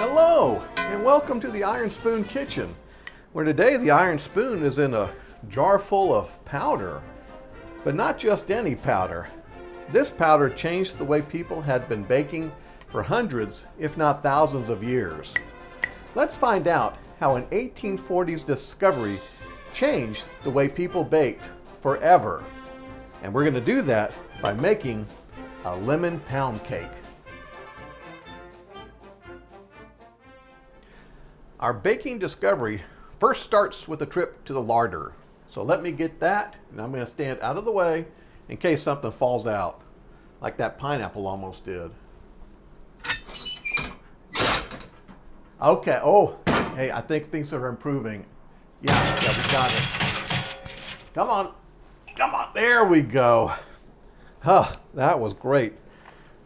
Hello, and welcome to the Iron Spoon Kitchen, where today the iron spoon is in a jar full of powder, but not just any powder. This powder changed the way people had been baking for hundreds, if not thousands of years. Let's find out how an 1840s discovery changed the way people baked forever. And we're going to do that by making a lemon pound cake. Our baking discovery first starts with a trip to the larder. So let me get that, and I'm going to stand out of the way in case something falls out, like that pineapple almost did. Okay, oh, hey, I think things are improving. Yeah, we got it. Come on, there we go. Huh, that was great.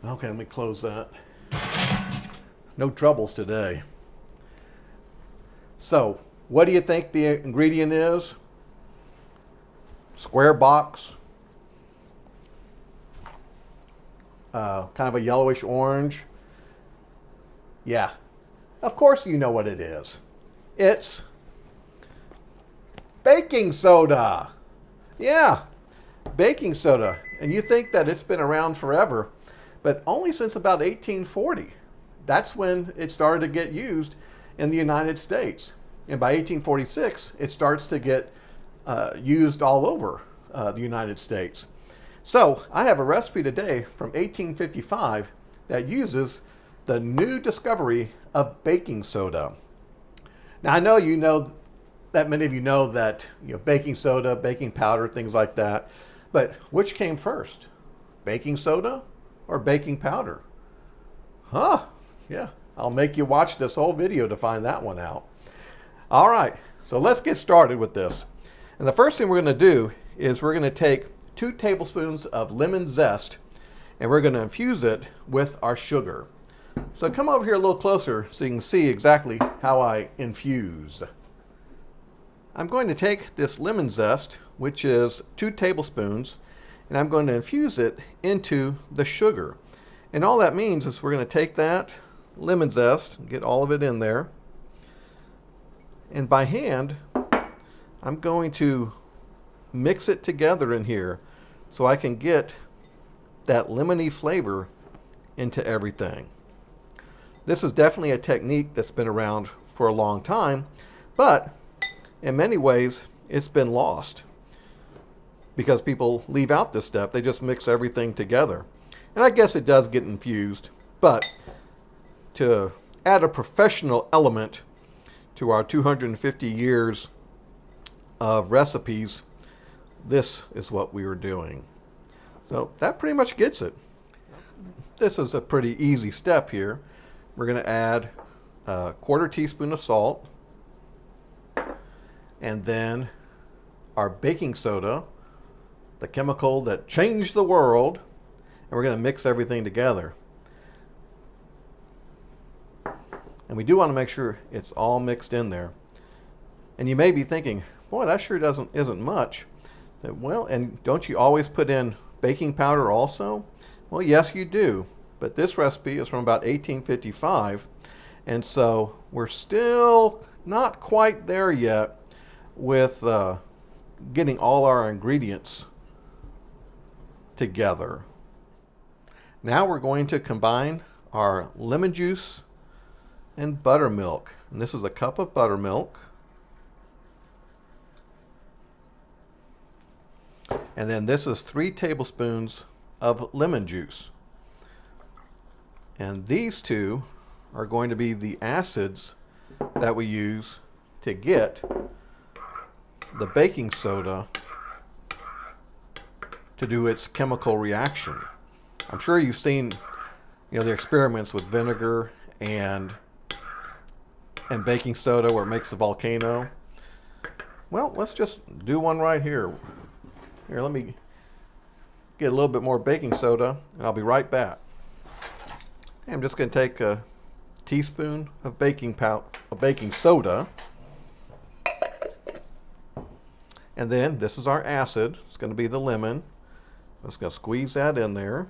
Okay, let me close that. No troubles today. So, what do you think the ingredient is? Square box, kind of a yellowish orange. Yeah, of course you know what it is. It's baking soda. Yeah, baking soda. And you think that it's been around forever, but only since about 1840. That's when it started to get used in the United States. And by 1846, it starts to get used all over the United States. So I have a recipe today from 1855 that uses the new discovery of baking soda. Now I know that many of you know that baking soda, baking powder, things like that. But which came first? Baking soda or baking powder? Huh? Yeah. I'll make you watch this whole video to find that one out. All right, so let's get started with this. And the first thing we're going to do is we're going to take 2 tablespoons of lemon zest and we're going to infuse it with our sugar. So come over here a little closer so you can see exactly how I infuse. I'm going to take this lemon zest, which is 2 tablespoons, and I'm going to infuse it into the sugar. And all that means is we're going to take that lemon zest, get all of it in there, and by hand I'm going to mix it together in here so I can get that lemony flavor into everything. This is definitely a technique that's been around for a long time, but in many ways it's been lost because people leave out this step. They just mix everything together, and I guess it does get infused, but to add a professional element to our 250 years of recipes, this is what we were doing. So that pretty much gets it. This is a pretty easy step here. We're going to add a 1/4 teaspoon of salt, and then our baking soda, the chemical that changed the world, and we're going to mix everything together. And we do want to make sure it's all mixed in there. And you may be thinking, boy, that sure isn't much. Well, and don't you always put in baking powder also? Well, yes, you do. But this recipe is from about 1855. And so we're still not quite there yet with getting all our ingredients together. Now we're going to combine our lemon juice and buttermilk. And this is a cup of buttermilk. And then this is 3 tablespoons of lemon juice. And these two are going to be the acids that we use to get the baking soda to do its chemical reaction. I'm sure you've seen the experiments with vinegar and baking soda where it makes the volcano. Well, let's just do one right here. Here, let me get a little bit more baking soda and I'll be right back. I'm just going to take a teaspoon of baking soda, and then this is our acid. It's going to be the lemon. I'm just going to squeeze that in there.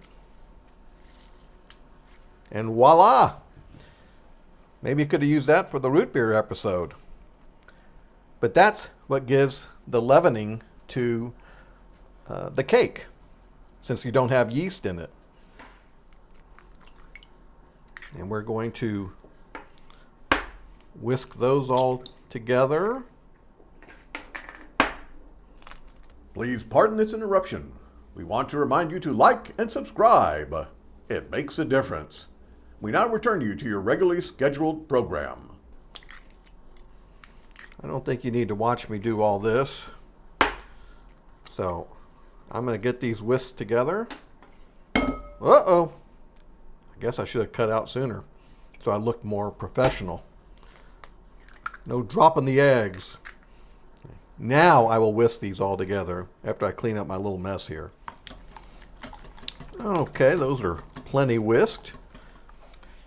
And voila! Maybe you could have used that for the root beer episode. But that's what gives the leavening to the cake, since you don't have yeast in it. And we're going to whisk those all together. Please pardon this interruption. We want to remind you to like and subscribe. It makes a difference. We now return you to your regularly scheduled program. I don't think you need to watch me do all this. So I'm going to get these whisked together. Uh-oh. I guess I should have cut out sooner so I looked more professional. No dropping the eggs. Now I will whisk these all together after I clean up my little mess here. Okay, those are plenty whisked.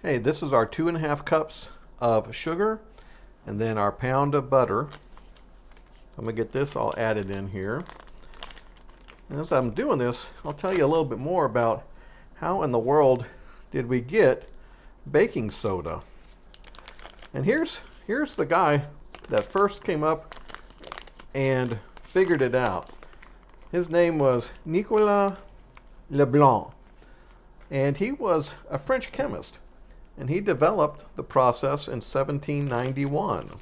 Hey, this is our 2.5 cups of sugar and then our pound of butter. I'm going to get this all added in here. And as I'm doing this, I'll tell you a little bit more about how in the world did we get baking soda. And here's the guy that first came up and figured it out. His name was Nicolas Leblanc, and he was a French chemist, and he developed the process in 1791.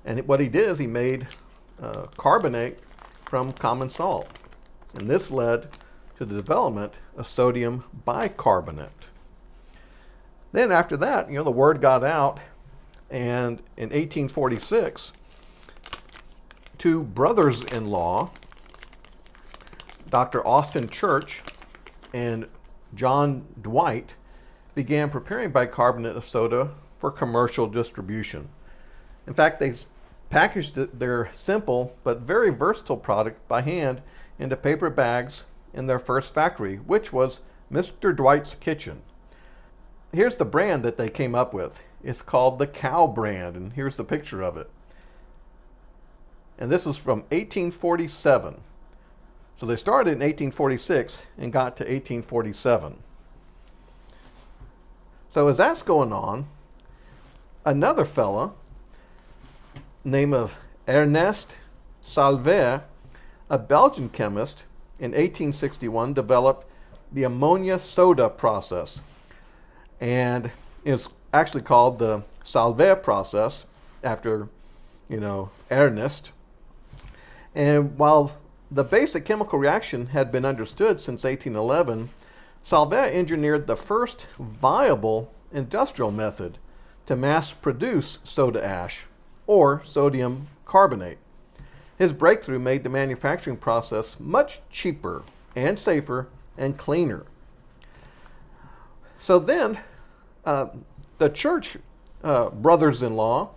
And what he did is he made carbonate from common salt, and this led to the development of sodium bicarbonate. Then after that, the word got out, and in 1846, two brothers-in-law, Dr. Austin Church and John Dwight, began preparing bicarbonate of soda for commercial distribution. In fact, they packaged their simple but very versatile product by hand into paper bags in their first factory, which was Mr. Dwight's Kitchen. Here's the brand that they came up with. It's called the Cow brand, and here's the picture of it. And this was from 1847. So they started in 1846 and got to 1847. So as that's going on, another fella, name of Ernest Salver, a Belgian chemist, in 1861 developed the ammonia soda process. And it's actually called the Salver process after, Ernest. And while the basic chemical reaction had been understood since 1811, Salver engineered the first viable industrial method to mass produce soda ash, or sodium carbonate. His breakthrough made the manufacturing process much cheaper and safer and cleaner. So then, the Church brothers-in-law,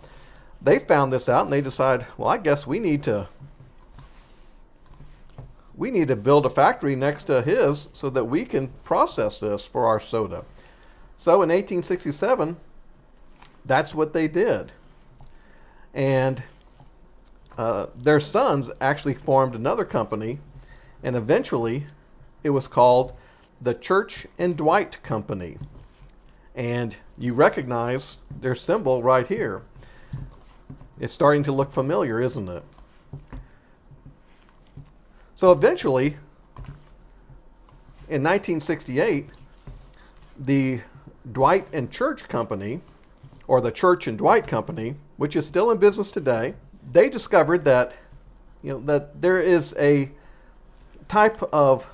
they found this out and they decided, well, I guess we need to build a factory next to his so that we can process this for our soda. So in 1867, that's what they did. And their sons actually formed another company, and eventually it was called the Church and Dwight Company. And you recognize their symbol right here. It's starting to look familiar, isn't it? So eventually, in 1968, the Dwight and Church Company, or the Church and Dwight Company, which is still in business today, they discovered that, that there is a type of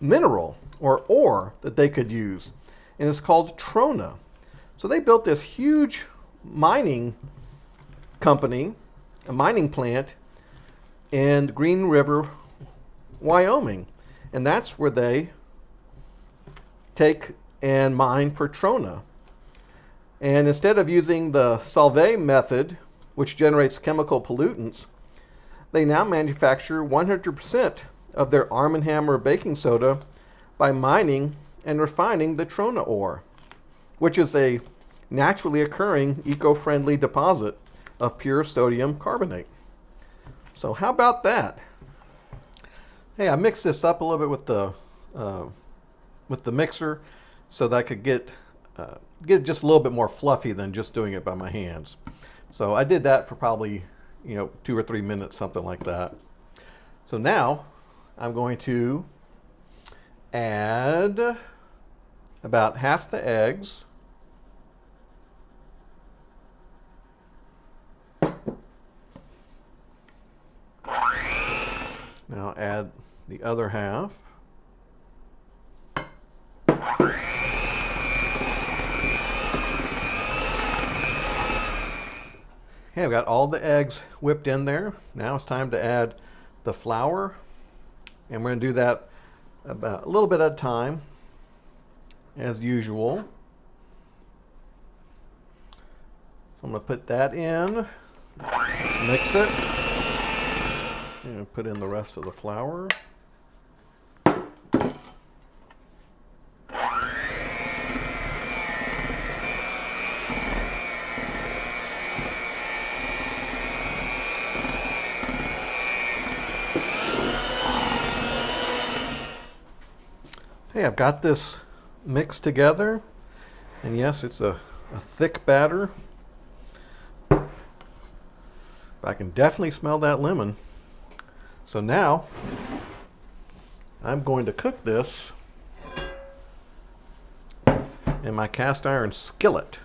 mineral or ore that they could use, and it's called trona. So they built this huge mining company, a mining plant in Green River, Wyoming, and that's where they take and mine for trona. And instead of using the Salve method, which generates chemical pollutants, they now manufacture 100% of their Arm & Hammer baking soda by mining and refining the trona ore, which is a naturally occurring eco-friendly deposit of pure sodium carbonate. So how about that? Hey, I mixed this up a little bit with the mixer so that I could get get it just a little bit more fluffy than just doing it by my hands. So I did that for probably 2 or 3 minutes, something like that. So now I'm going to add about half the eggs. Now add the other half. Okay, I've got all the eggs whipped in there. Now it's time to add the flour. And we're going to do that about a little bit at a time, as usual. So I'm going to put that in, mix it, and put in the rest of the flour. Hey, I've got this mixed together, and yes, it's a thick batter. I can definitely smell that lemon. So now I'm going to cook this in my cast iron skillet.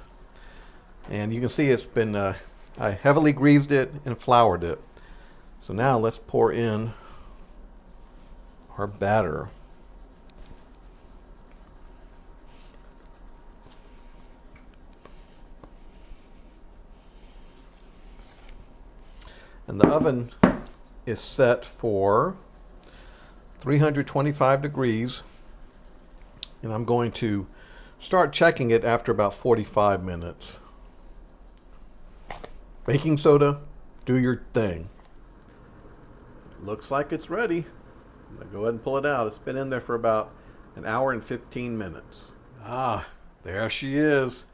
And you can see it's been, I heavily greased it and floured it. So now let's pour in our batter. And the oven is set for 325 degrees. And I'm going to start checking it after about 45 minutes. Baking soda, do your thing. Looks like it's ready. I'm going to go ahead and pull it out. It's been in there for about an hour and 15 minutes. Ah, there she is.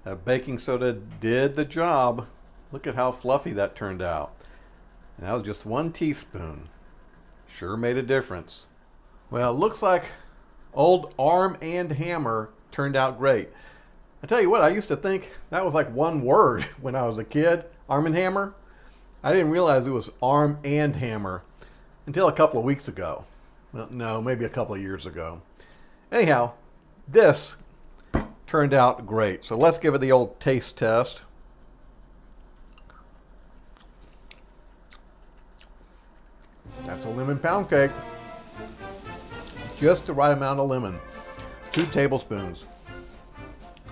That baking soda did the job. Look at how fluffy that turned out. And that was just 1 teaspoon. Sure made a difference. Well, it looks like old Arm and Hammer turned out great. I tell you what, I used to think that was like one word when I was a kid, Arm and Hammer. I didn't realize it was Arm and Hammer until a couple of weeks ago. Well, no, maybe a couple of years ago. Anyhow, this turned out great. So let's give it the old taste test. That's a lemon pound cake. Just the right amount of lemon. 2 tablespoons.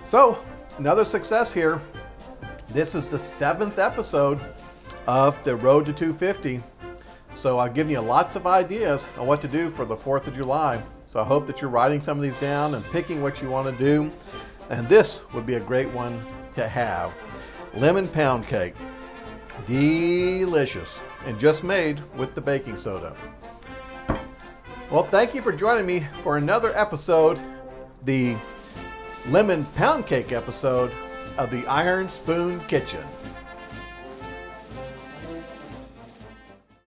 So, another success here. This is the 7th episode of the Road to 250. So I've given you lots of ideas on what to do for the 4th of July. So I hope that you're writing some of these down and picking what you want to do. And this would be a great one to have. Lemon pound cake. Delicious. And just made with the baking soda. Well, thank you for joining me for another episode, the lemon pound cake episode of the Iron Spoon Kitchen.